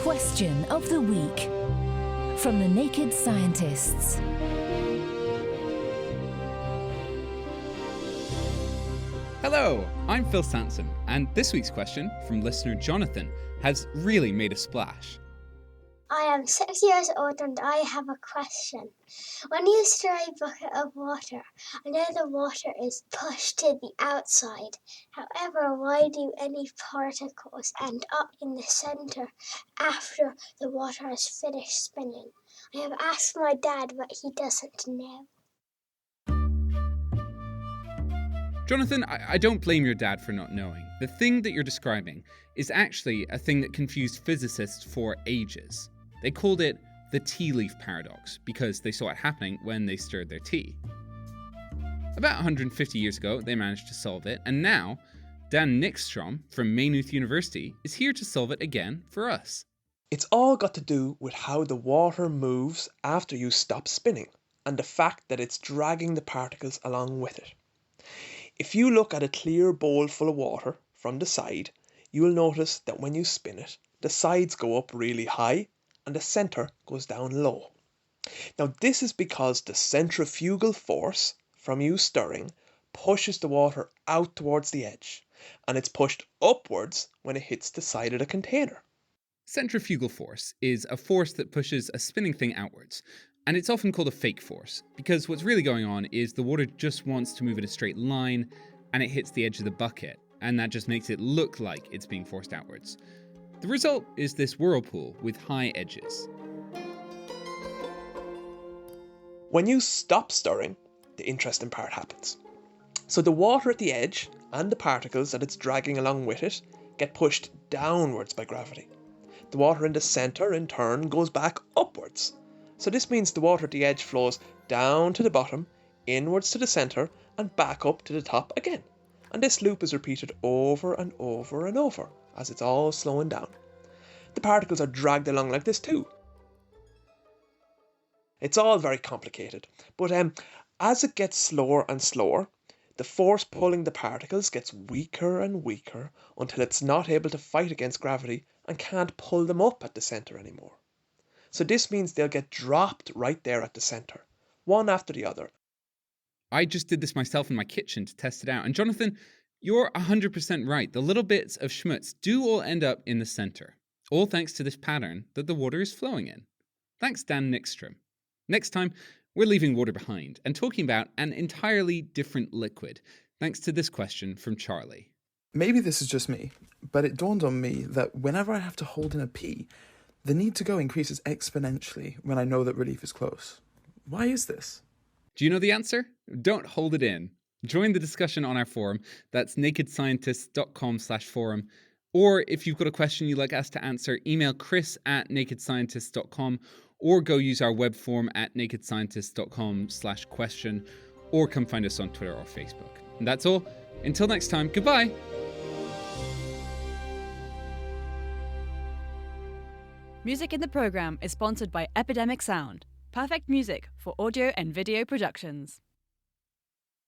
Question of the Week from the Naked Scientists. Hello, I'm Phil Sansom, and this week's question from listener Jonathan has really made a splash. I am 6 years old and I have a question. When you stir a bucket of water, I know the water is pushed to the outside. However, why do any particles end up in the centre after the water has finished spinning? I have asked my dad, but he doesn't know. Jonathan, I don't blame your dad for not knowing. The thing that you're describing is actually a thing that confused physicists for ages. They called it the tea leaf paradox because they saw it happening when they stirred their tea. About 150 years ago, they managed to solve it, and now Dan Nyckstrom from Maynooth University is here to solve it again for us. It's all got to do with how the water moves after you stop spinning, and the fact that it's dragging the particles along with it. If you look at a clear bowl full of water from the side, you will notice that when you spin it, the sides go up really high and the centre goes down low. Now this is because the centrifugal force from you stirring pushes the water out towards the edge, and it's pushed upwards when it hits the side of the container. Centrifugal force is a force that pushes a spinning thing outwards, and it's often called a fake force, because what's really going on is the water just wants to move in a straight line, and it hits the edge of the bucket, and that just makes it look like it's being forced outwards. The result is this whirlpool with high edges. When you stop stirring, the interesting part happens. So the water at the edge and the particles that it's dragging along with it get pushed downwards by gravity. The water in the centre, in turn, goes back upwards. So this means the water at the edge flows down to the bottom, inwards to the centre, and back up to the top again. And this loop is repeated over and over and over, as it's all slowing down. The particles are dragged along like this too. It's all very complicated, but as it gets slower and slower, the force pulling the particles gets weaker and weaker until it's not able to fight against gravity and can't pull them up at the centre anymore. So this means they'll get dropped right there at the centre, one after the other. I just did this myself in my kitchen to test it out, and Jonathan, you're 100% right. The little bits of schmutz do all end up in the centre, all thanks to this pattern that the water is flowing in. Thanks, Dan Nyckstrom. Next time, we're leaving water behind and talking about an entirely different liquid, thanks to this question from Charlie. Maybe this is just me, but it dawned on me that whenever I have to hold in a pee, the need to go increases exponentially when I know that relief is close. Why is this? Do you know the answer? Don't hold it in. Join the discussion on our forum. That's nakedscientists.com/forum. Or if you've got a question you'd like us to answer, email chris@nakedscientists.com or go use our web form at nakedscientists.com/question or come find us on Twitter or Facebook. And that's all. Until next time, goodbye. Music in the program is sponsored by Epidemic Sound, perfect music for audio and video productions.